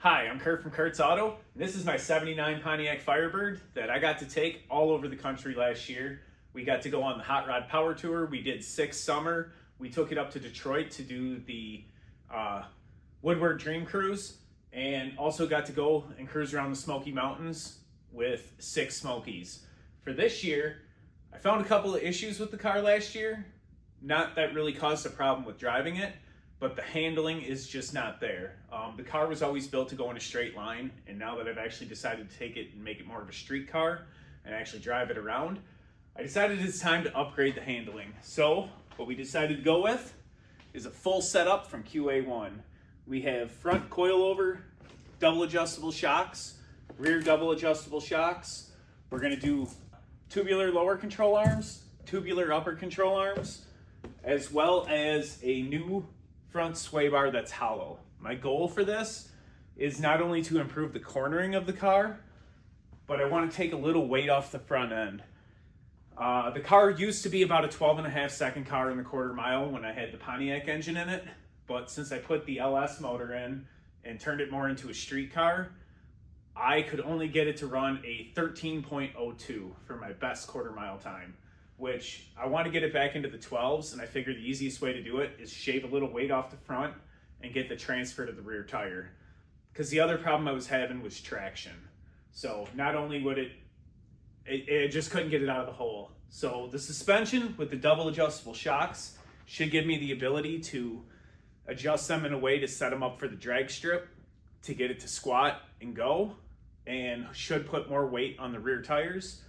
Hi, I'm Kurt from Kurt's Auto. This is my 79 Pontiac Firebird that I got to take all over the country last year. We got to go on the Hot Rod Power Tour. We did 6 summer. We took it up to Detroit to do the Woodward Dream Cruise, and also got to go and cruise around the Smoky Mountains with 6 Smokies. For this year, I found a couple of issues with the car last year. Not that really caused a problem with driving it, but the handling is just not there. The car was always built to go in a straight line, and now that I've actually decided to take it and make it more of a street car and actually drive it around, I decided it's time to upgrade the handling. So what we decided to go with is a full setup from QA1. We have front coilover, double adjustable shocks, rear double adjustable shocks. We're gonna do tubular lower control arms, tubular upper control arms, as well as a new front sway bar that's hollow. My goal for this is not only to improve the cornering of the car, but I want to take a little weight off the front end. The car used to be about a 12.5 second car in the quarter mile when I had the Pontiac engine in it, but since I put the LS motor in and turned it more into a street car, I could only get it to run a 13.02 for my best quarter mile time, which I want to get it back into the 12s, and I figured the easiest way to do it is shave a little weight off the front and get the transfer to the rear tire. Because the other problem I was having was traction. So not only would it just couldn't get it out of the hole. So the suspension with the double adjustable shocks should give me the ability to adjust them in a way to set them up for the drag strip to get it to squat and go, and should put more weight on the rear tires,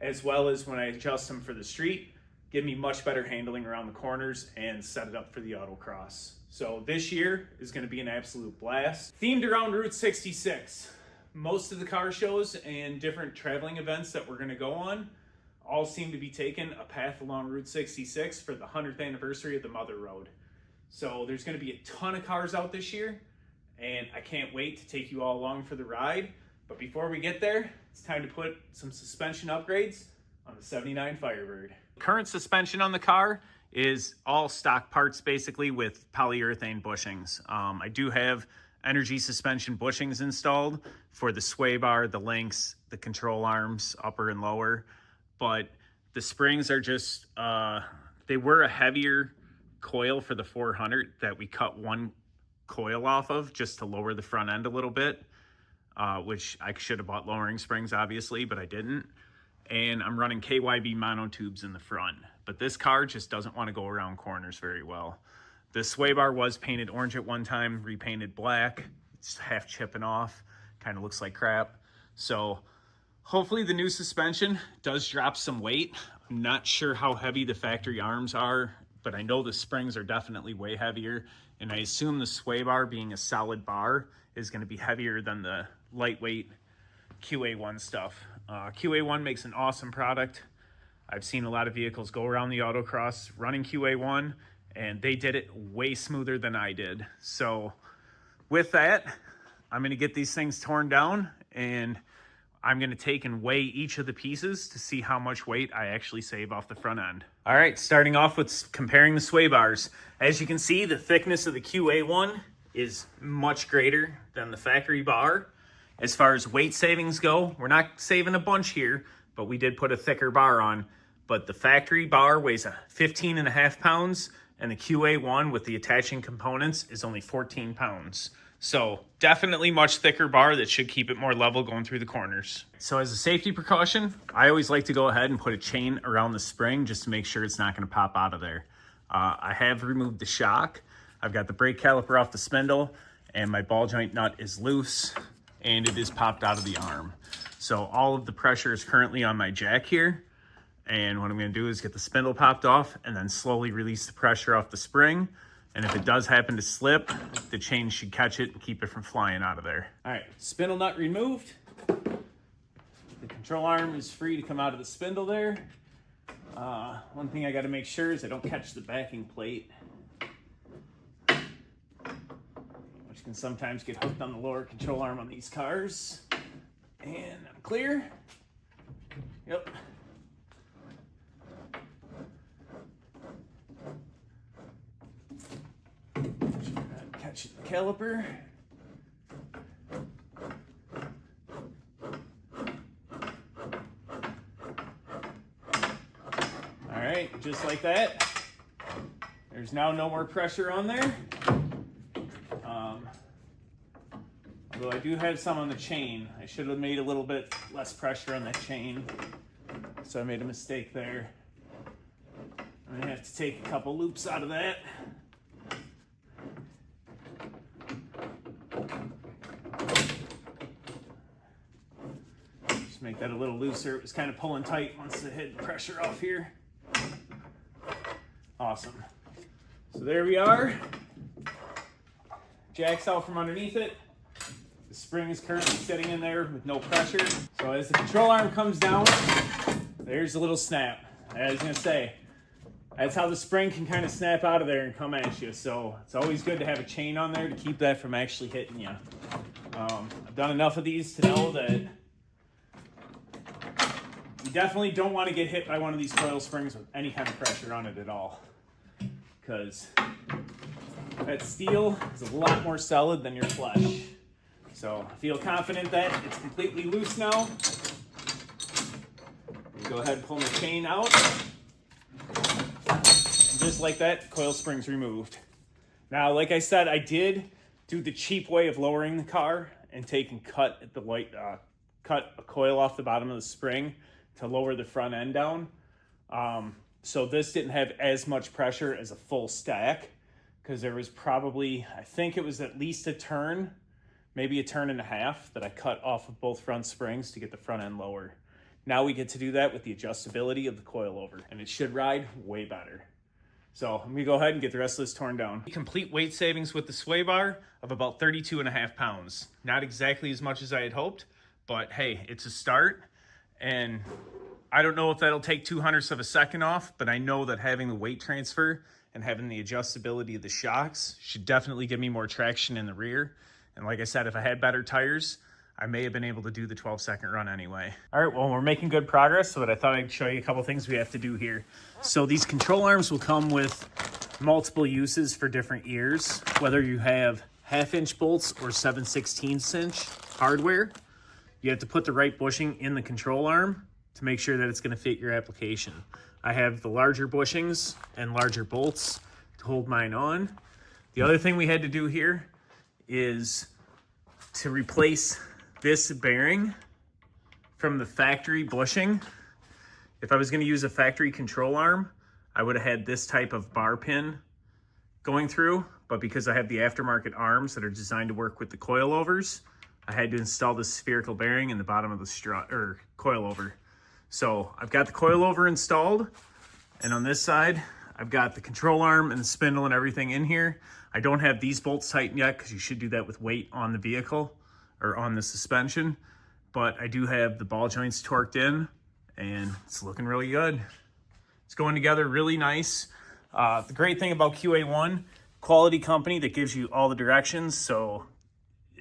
as well as when I adjust them for the street, give me much better handling around the corners and set it up for the autocross. So this year is going to be an absolute blast. Themed around Route 66. Most of the car shows and different traveling events that we're going to go on all seem to be taking a path along Route 66 for the 100th anniversary of the Mother Road. So there's going to be a ton of cars out this year, and I can't wait to take you all along for the ride. But before we get there, it's time to put some suspension upgrades on the 79 Firebird. Current suspension on the car is all stock parts, basically, with polyurethane bushings. I do have energy suspension bushings installed for the sway bar, the links, the control arms, upper and lower. But the springs are just, they were a heavier coil for the 400 that we cut one coil off of just to lower the front end a little bit. Which I should have bought lowering springs, obviously, but I didn't. And I'm running KYB monotubes in the front. But this car just doesn't want to go around corners very well. The sway bar was painted orange at one time, repainted black. It's half chipping off, kind of looks like crap. So hopefully the new suspension does drop some weight. I'm not sure how heavy the factory arms are, but I know the springs are definitely way heavier. And I assume the sway bar, being a solid bar, is going to be heavier than the lightweight QA1 stuff. QA1 makes an awesome product. I've seen a lot of vehicles go around the autocross running QA1, and they did it way smoother than I did. So with that, I'm going to get these things torn down, and I'm going to take and weigh each of the pieces to see how much weight I actually save off the front end. All right, starting off with comparing the sway bars. As you can see, the thickness of the QA1 is much greater than the factory bar. As far as weight savings go, we're not saving a bunch here, but we did put a thicker bar on. But the factory bar weighs 15.5 pounds, and the QA1 with the attaching components is only 14 pounds. So definitely much thicker bar that should keep it more level going through the corners. So as a safety precaution, I always like to go ahead and put a chain around the spring just to make sure it's not going to pop out of there. I have removed the shock. I've got the brake caliper off the spindle, and my ball joint nut is loose, and it is popped out of the arm. So all of the pressure is currently on my jack here, and what I'm going to do is get the spindle popped off and then slowly release the pressure off the spring. And if it does happen to slip, the chain should catch it and keep it from flying out of there. All right, spindle nut removed. The control arm is free to come out of the spindle there. One thing I got to make sure is I don't catch the backing plate, which can sometimes get hooked on the lower control arm on these cars. And I'm clear. Yep. Catch the caliper. Just like that. There's now no more pressure on there. Although I do have some on the chain. I should have made a little bit less pressure on that chain. So I made a mistake there. I'm gonna have to take a couple loops out of that. Just make that a little looser. It was kind of pulling tight once it hit pressure off here. Awesome. So there we are. Jack's out from underneath it. The spring is currently sitting in there with no pressure. So as the control arm comes down, there's a little snap. I was gonna say, that's how the spring can kind of snap out of there and come at you. So it's always good to have a chain on there to keep that from actually hitting you. I've done enough of these to know that you definitely don't want to get hit by one of these coil springs with any kind of pressure on it at all. Because that steel is a lot more solid than your flesh. So I feel confident that it's completely loose now. Go ahead and pull my chain out. And just like that, the coil spring's removed. Now, like I said, I did do the cheap way of lowering the car and cut a coil off the bottom of the spring to lower the front end down. So this didn't have as much pressure as a full stack, because there was probably, I think it was at least a turn, maybe a turn and a half that I cut off of both front springs to get the front end lower. Now we get to do that with the adjustability of the coilover, and it should ride way better. So I'm gonna go ahead and get the rest of this torn down. Complete weight savings with the sway bar of about 32.5 pounds. Not exactly as much as I had hoped, but hey, it's a start. And I don't know if that'll take 0.02 of a second off, but I know that having the weight transfer and having the adjustability of the shocks should definitely give me more traction in the rear. And like I said, if I had better tires, I may have been able to do the 12-second run anyway. All right, well, we're making good progress, so I thought I'd show you a couple things we have to do here. So these control arms will come with multiple uses for different ears, whether you have 1/2-inch bolts or 7/16" hardware. You have to put the right bushing in the control arm to make sure that it's gonna fit your application. I have the larger bushings and larger bolts to hold mine on. The other thing we had to do here is to replace this bearing from the factory bushing. If I was going to use a factory control arm, I would have had this type of bar pin going through, but because I have the aftermarket arms that are designed to work with the coilovers, I had to install this spherical bearing in the bottom of the strut or coilover. So I've got the coilover installed, and on this side, I've got the control arm and the spindle and everything in here. I don't have these bolts tightened yet because you should do that with weight on the vehicle or on the suspension, but I do have the ball joints torqued in, and it's looking really good. It's going together really nice. The great thing about QA1, quality company that gives you all the directions, so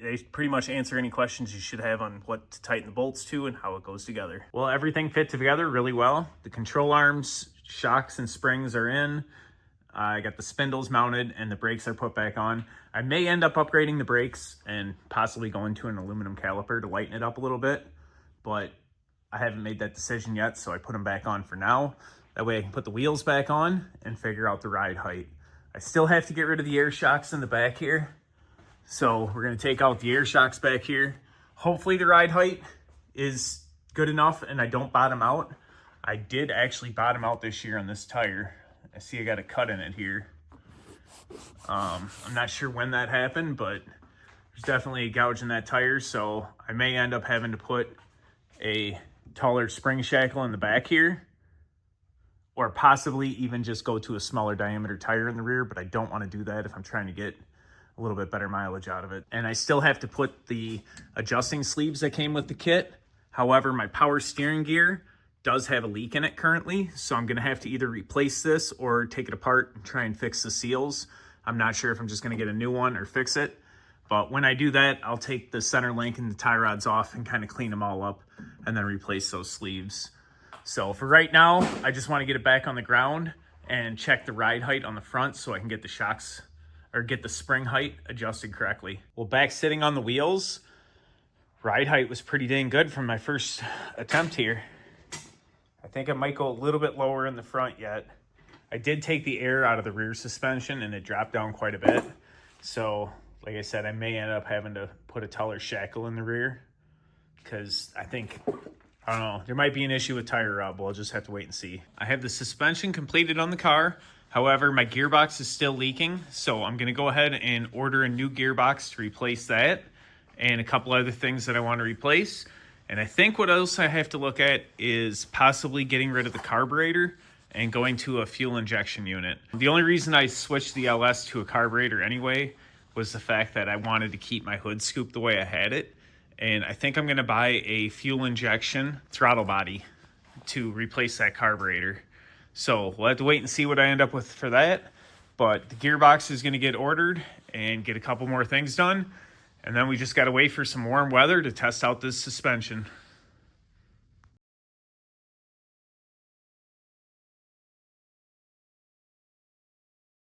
they pretty much answer any questions you should have on what to tighten the bolts to and how it goes together. Well, everything fit together really well. The control arms, shocks, and springs are in. I got the spindles mounted and the brakes are put back on. I may end up upgrading the brakes and possibly going to an aluminum caliper to lighten it up a little bit, but I haven't made that decision yet, so I put them back on for now. That way I can put the wheels back on and figure out the ride height. I still have to get rid of the air shocks in the back here, so we're gonna take out the air shocks back here. Hopefully the ride height is good enough and I don't bottom out. I did actually bottom out this year on this tire. I see I got a cut in it here. I'm not sure when that happened, but there's definitely a gouge in that tire, so I may end up having to put a taller spring shackle in the back here, or possibly even just go to a smaller diameter tire in the rear, but I don't want to do that if I'm trying to get a little bit better mileage out of it. And I still have to put the adjusting sleeves that came with the kit. However, my power steering gear does have a leak in it currently, so I'm gonna have to either replace this or take it apart and try and fix the seals. I'm not sure if I'm just gonna get a new one or fix it, but when I do that, I'll take the center link and the tie rods off and kind of clean them all up and then replace those sleeves. So for right now, I just want to get it back on the ground and check the ride height on the front so I can get the shocks or get the spring height adjusted correctly. Well, back sitting on the wheels, ride height was pretty dang good from my first attempt here. I think I might go a little bit lower in the front yet. I did take the air out of the rear suspension and it dropped down quite a bit. So like I said, I may end up having to put a taller shackle in the rear because I don't know, there might be an issue with tire rub. We'll just have to wait and see. I have the suspension completed on the car. However, my gearbox is still leaking. So I'm gonna go ahead and order a new gearbox to replace that and a couple other things that I want to replace. And I think what else I have to look at is possibly getting rid of the carburetor and going to a fuel injection unit. The only reason I switched the LS to a carburetor anyway was the fact that I wanted to keep my hood scoop the way I had it. And I think I'm gonna buy a fuel injection throttle body to replace that carburetor. So we'll have to wait and see what I end up with for that. But the gearbox is gonna get ordered and get a couple more things done. And then we just gotta wait for some warm weather to test out this suspension.